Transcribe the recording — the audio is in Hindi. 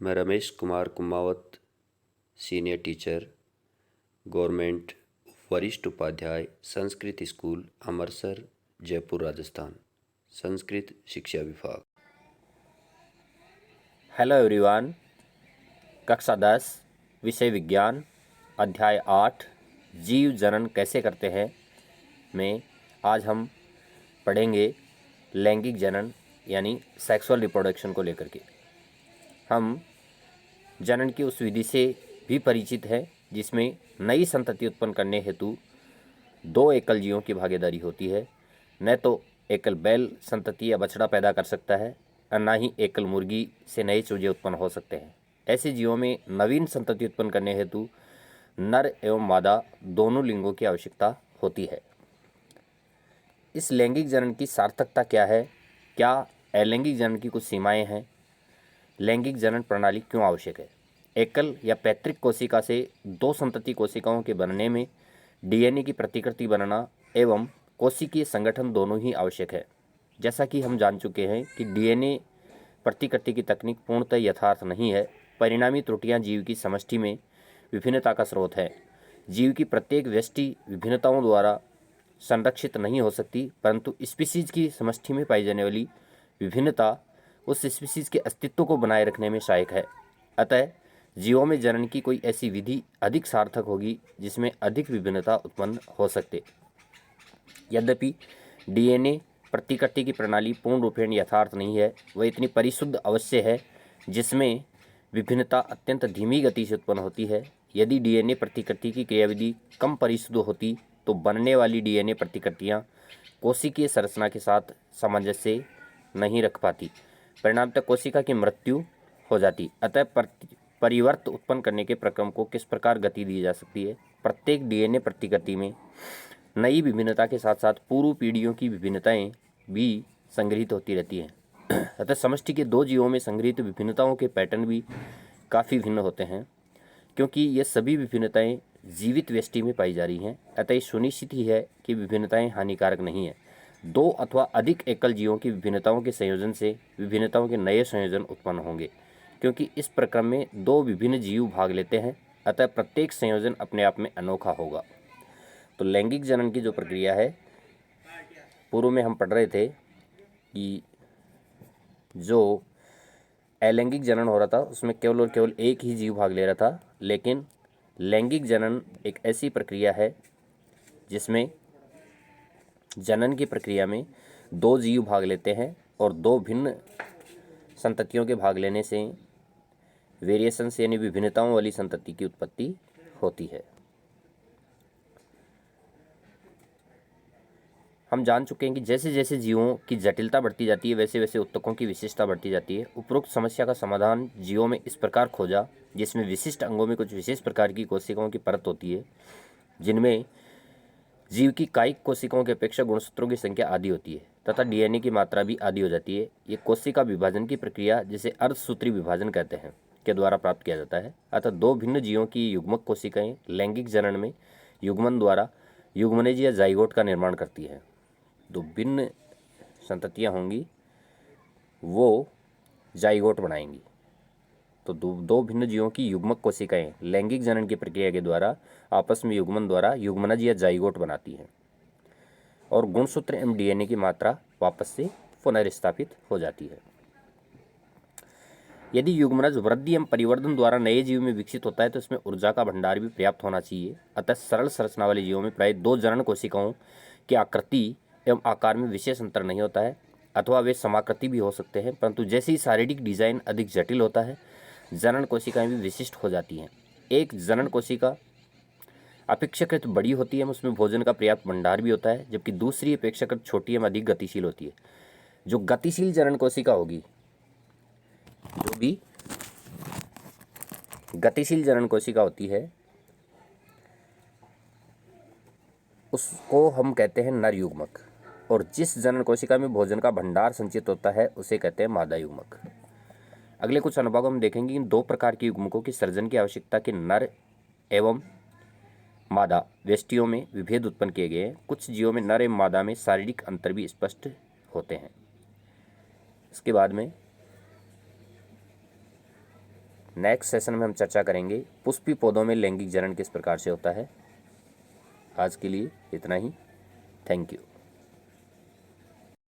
मैं Ramesh Kumar Kumawat, senior teacher, government वरिष्ठ उपाध्याय, संस्कृत स्कूल, अमरसर, जयपुर, राजस्थान, संस्कृत शिक्षा विभाग। Hello everyone. कक्षा 10 विषय विज्ञान अध्याय 8 जीव जनन कैसे करते हैं में आज हम पढ़ेंगे लैंगिक जनन यानी सेक्सुअल रिप्रोडक्शन को लेकर के। हम जनन की उस विधि से भी परिचित हैं जिसमें नई संतति उत्पन्न करने हेतु दो एकल जीवों की भागीदारी होती है। न तो एकल बैल संतति या बछड़ा पैदा कर सकता है और न ही एकल मुर्गी से नए चूजे उत्पन्न हो सकते हैं। ऐसे जीवों में नवीन संतति उत्पन्न करने हेतु नर एवं मादा दोनों लिंगों की आवश्यकता होती है। इस लैंगिक जनन की सार्थकता क्या है? क्या अलैंगिक जनन की कुछ सीमाएं हैं? लैंगिक जनन प्रणाली क्यों आवश्यक है? एकल या पैतृक कोशिका से दो संतति कोशिकाओं के बनने में डीएनए की प्रतिकृति बनना एवं कोशिकीय संगठन दोनों ही आवश्यक है। जैसा कि हम जान चुके हैं कि डीएनए प्रतिकृति की तकनीक पूर्णतः यथार्थ नहीं है। परिणामी त्रुटियां जीव की समष्टि में विभिन्नता का स्रोत है। जीव की प्रत्येक व्यष्टि विभिन्नताओं द्वारा संरक्षित नहीं हो सकती, परंतु स्पीसीज की समष्टि में पाई जाने वाली विभिन्नता उस स्पीसीज के अस्तित्व को बनाए रखने में सहायक है। अतः जीवों में जनन की कोई ऐसी विधि अधिक सार्थक होगी जिसमें अधिक विभिन्नता उत्पन्न हो सकते। यद्यपि डीएनए प्रतिकृति की प्रणाली पूर्ण रूपेण यथार्थ नहीं है, वह इतनी परिशुद्ध अवश्य है जिसमें विभिन्नता अत्यंत धीमी गति से उत्पन्न होती है। यदि डीएनए प्रतिकृति की क्रियाविधि कम परिशुद्ध होती तो बनने वाली डीएनए प्रतिकृतियाँ कोशिकीय संरचना के साथ सामंजस्य नहीं रख पाती, परिणामतः कोशिका की मृत्यु हो जाती। अतः परिवर्त उत्पन्न करने के प्रक्रम को किस प्रकार गति दी जा सकती है? प्रत्येक डीएनए प्रतिकृति में नई विभिन्नता के साथ साथ पूर्व पीढ़ियों की विभिन्नताएं भी संग्रहित होती रहती हैं। अतः समष्टि के दो जीवों में संग्रहित विभिन्नताओं के पैटर्न भी काफ़ी भिन्न होते हैं। क्योंकि ये सभी विभिन्नताएं जीवित व्यष्टि में पाई जा रही हैं, अतः ये सुनिश्चित ही है कि विभिन्नताएं हानिकारक नहीं है। दो अथवा अधिक एकल जीवों की विभिन्नताओं के संयोजन से विभिन्नताओं के नए संयोजन उत्पन्न होंगे। क्योंकि इस प्रक्रम में दो विभिन्न जीव भाग लेते हैं, अतः प्रत्येक संयोजन अपने आप में अनोखा होगा। तो लैंगिक जनन की जो प्रक्रिया है, पूर्व में हम पढ़ रहे थे कि जो अलैंगिक जनन हो रहा था उसमें केवल और केवल एक ही जीव भाग ले रहा था, लेकिन लैंगिक जनन एक ऐसी प्रक्रिया है जिसमें जनन की प्रक्रिया में दो जीव भाग लेते हैं और दो भिन्न संततियों के भाग लेने से वेरिएशंस यानी विभिन्नताओं वाली संतति की उत्पत्ति होती है। हम जान चुके हैं कि जैसे जैसे जीवों की जटिलता बढ़ती जाती है वैसे वैसे उत्तकों की विशिष्टता बढ़ती जाती है। उपरोक्त समस्या का समाधान जीवों में इस प्रकार खोजा जिसमें विशिष्ट अंगों में कुछ विशेष प्रकार की कोशिकाओं की परत होती है, जिनमें जीव की कायिक कोशिकाओं की अपेक्षा गुणसूत्रों की संख्या आधी होती है तथा डीएनए की मात्रा भी आधी हो जाती है। ये कोशिका विभाजन की प्रक्रिया, जिसे अर्धसूत्री विभाजन कहते हैं, के द्वारा प्राप्त किया जाता है। अतः दो भिन्न जीवों की युग्मक कोशिकाएं लैंगिक जनन में युग्मन द्वारा युग्मनज या जाइगोट का निर्माण करती है। दो भिन्न संततियां होंगी वो जाइगोट बनाएंगी। तो दो भिन्न जीवों की युग्मक कोशिकाएं लैंगिक जनन की प्रक्रिया के द्वारा आपस में युग्मन द्वारा युग्मनज या जाइगोट बनाती हैं और गुणसूत्र एवं डीएनए की मात्रा वापस से पुनर्स्थापित हो जाती है। यदि युग्मनज वृद्धि एवं परिवर्धन द्वारा नए जीव में विकसित होता है तो इसमें ऊर्जा का भंडार भी पर्याप्त होना चाहिए। अतः सरल संरचना वाले जीवों में प्राय दो जनन कोशिकाओं की आकृति एवं आकार में विशेष अंतर नहीं होता है, अथवा वे समाकृति भी हो सकते हैं, परंतु जैसे ही शारीरिक डिजाइन अधिक जटिल होता है जनन कोशिकाएं भी विशिष्ट हो जाती हैं। एक जनन कोशिका अपेक्षाकृत बड़ी होती है, उसमें भोजन का पर्याप्त भंडार भी होता है, जबकि दूसरी अपेक्षाकृत छोटी एवं अधिक गतिशील होती है। जो गतिशील जनन कोशिका होगी, जो भी गतिशील जनन कोशिका होती है उसको हम कहते हैं नर युग्मक, और जिस जनन कोशिका में भोजन का भंडार संचित होता है उसे कहते हैं मादा युग्मक। अगले कुछ अनुभागों में देखेंगे इन दो प्रकार के युग्मकों की सर्जन की आवश्यकता के नर एवं मादा व्यष्टियों में विभेद उत्पन्न किए गए हैं। कुछ जीवों में नर एवं मादा में शारीरिक अंतर भी स्पष्ट होते हैं। इसके बाद में नेक्स्ट सेशन में हम चर्चा करेंगे पुष्पी पौधों में लैंगिक जनन किस प्रकार से होता है। आज के लिए इतना ही। Thank you.